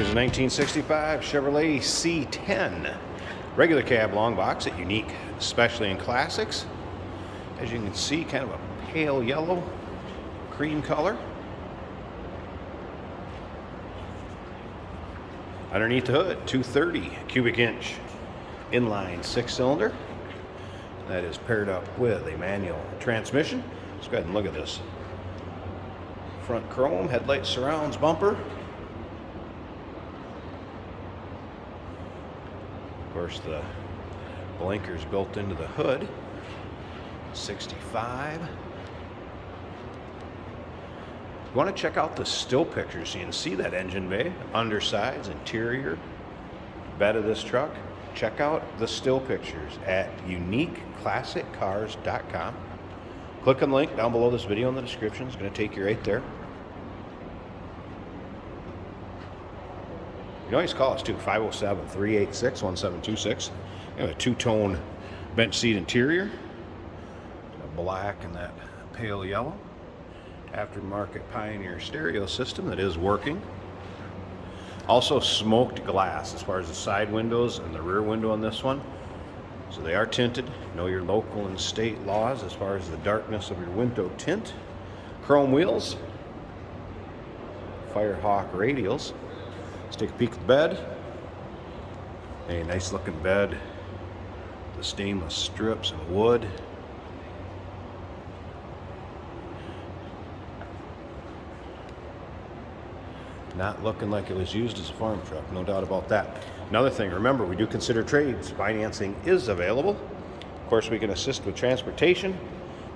Here's a 1965 Chevrolet C10. Regular cab long box at Unique, especially in classics. As you can see, kind of a pale yellow, cream color. Underneath the hood, 230 cubic inch inline 6-cylinder. That is paired up with a manual transmission. Let's go ahead and look at this. Front chrome, headlight surrounds bumper. Of course, the blinkers built into the hood. 65. You want to check out the still pictures so you can see that engine bay, undersides, interior, bed of this truck. Check out the still pictures at uniqueclassiccars.com. Click on the link down below this video in the description. It's going to take you right there. You can always call us too, 507-386-1726. We have a two-tone bench seat interior, black and that pale yellow. Aftermarket Pioneer stereo system that is working. Also smoked glass as far as the side windows and the rear window on this one. So they are tinted. Know your local and state laws as far as the darkness of your window tint. Chrome wheels. Firehawk radials. Let's take a peek at the bed. A nice looking bed. The stainless strips and wood. Not looking like it was used as a farm truck, no doubt about that. Another thing, remember, we do consider trades. Financing is available. Of course, we can assist with transportation,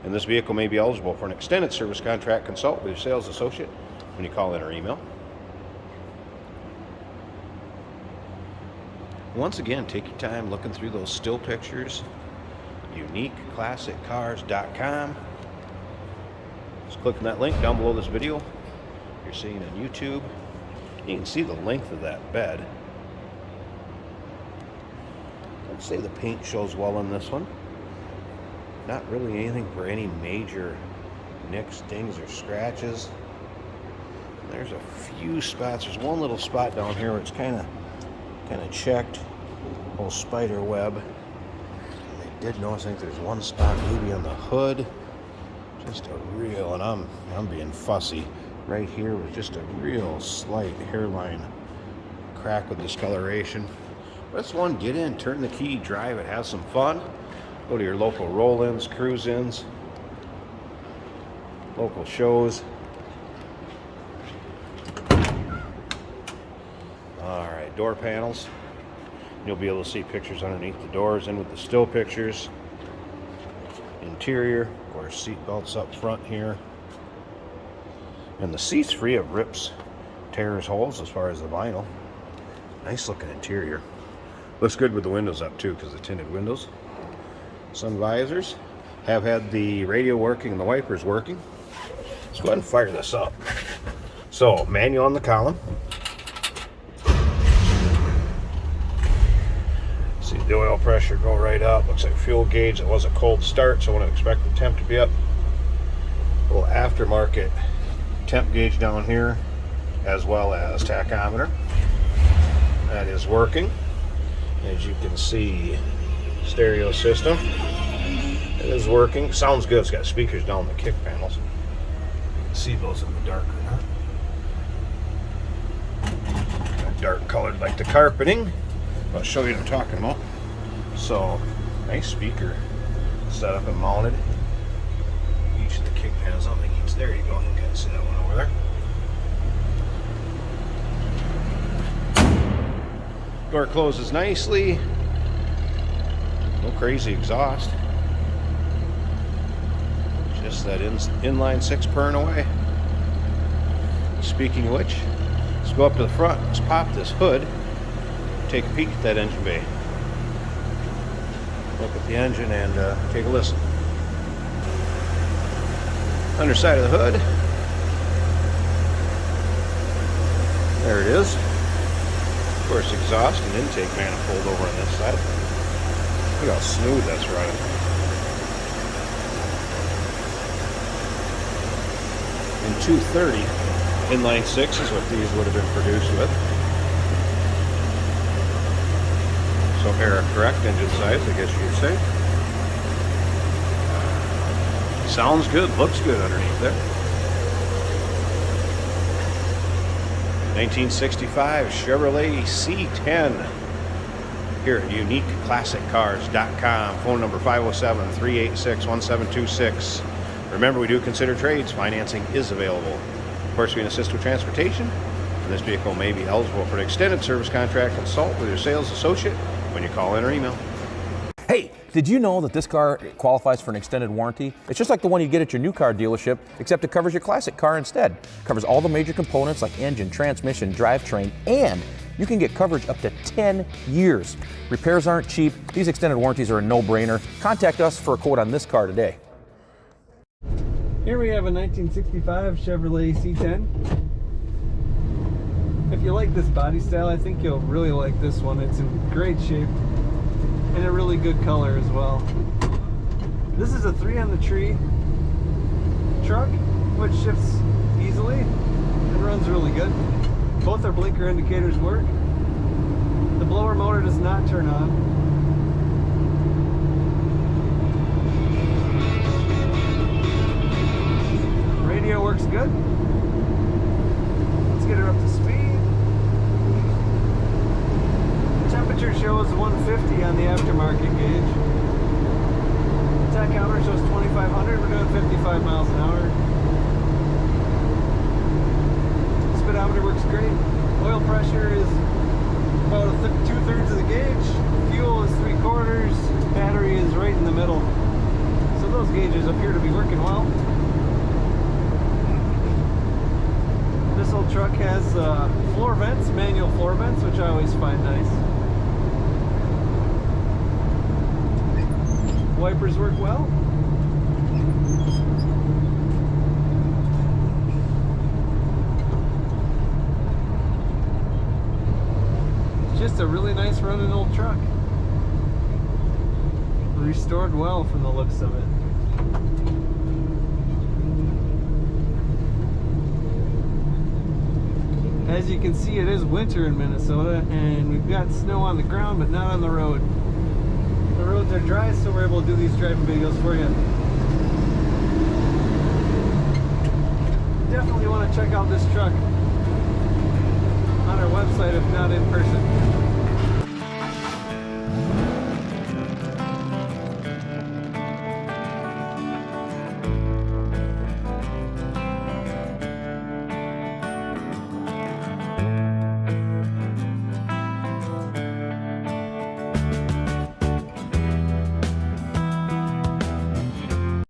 and this vehicle may be eligible for an extended service contract. Consult with your sales associate when you call in or email. Once again, take your time looking through those still pictures. uniqueclassiccars.com. Just click on that link down below this video. You're seeing on YouTube. You can see the length of that bed. I'd say the paint shows well on this one. Not really anything for any major nicks, dings, or scratches. There's a few spots. There's one little spot down here where it's kind of checked. Whole spider web. I did notice, I think there's one spot maybe on the hood. Just a real, and I'm being fussy. Right here was just a real slight hairline crack with discoloration. This one, get in, turn the key, drive it, have some fun. Go to your local roll-ins, cruise-ins, local shows. Alright, door panels. You'll be able to see pictures underneath the doors and with the still pictures. Interior, of course, seat belts up front here. And the seat's free of rips, tears, holes as far as the vinyl. Nice looking interior. Looks good with the windows up too because the tinted windows. Sun visors. Have had the radio working and the wipers working. Let's go ahead and fire this up. So, manual on the column. See the oil pressure go right up. Looks like fuel gauge. It was a cold start, so I wouldn't expect the temp to be up. A little aftermarket temp gauge down here, as well as tachometer. That is working. As you can see, stereo system. It is working. Sounds good. It's got speakers down the kick panels. You can see those in the dark or not. Dark colored like the carpeting. I'll show you what I'm talking about. So, nice speaker setup and mounted. Each of the kick panels. I don't think it's there. You go. You can see that one over there. Door closes nicely. No crazy exhaust. Just that inline 6 purring away. Speaking of which, let's go up to the front. Let's pop this hood. Take a peek at that engine bay. Look at the engine and take a listen. Underside of the hood. There it is. Of course, exhaust and intake manifold over on this side. Look how smooth that's running. And 230 inline 6 is what these would have been produced with. or a correct engine size, I guess you'd say. Sounds good, looks good underneath there. 1965 Chevrolet C10 here at uniqueclassiccars.com. Phone number 507-386-1726. Remember, we do consider trades. Financing is available. Of course, we can assist with transportation, and this vehicle may be eligible for an extended service contract. Consult with your sales associate when you call in or email. Hey, did you know that this car qualifies for an extended warranty? It's just like the one you get at your new car dealership, except it covers your classic car instead. It covers all the major components like engine, transmission, drivetrain, and you can get coverage up to 10 years. Repairs aren't cheap. These extended warranties are a no-brainer. Contact us for a quote on this car today. Here we have a 1965 Chevrolet C10. If you like this body style, I think you'll really like this one. It's in great shape and a really good color as well. This is a 3-on-the-tree truck, which shifts easily and runs really good. Both our blinker indicators work. The blower motor does not turn on. Radio works good. Let's get her up to speed. The temperature shows 150 on the aftermarket gauge. The tachometer shows 2,500. We're doing 55 miles an hour. Speedometer works great. Oil pressure is about 2/3 of the gauge. Fuel is 3/4. Battery is right in the middle. So those gauges appear to be working well. This old truck has floor vents, manual floor vents, which I always find nice. Wipers work well. It's just a really nice running old truck. Restored well from the looks of it. As you can see, it is winter in Minnesota, and we've got snow on the ground, but not on the road. The roads are dry, so we're able to do these driving videos for you. Definitely want to check out this truck on our website, if not in person.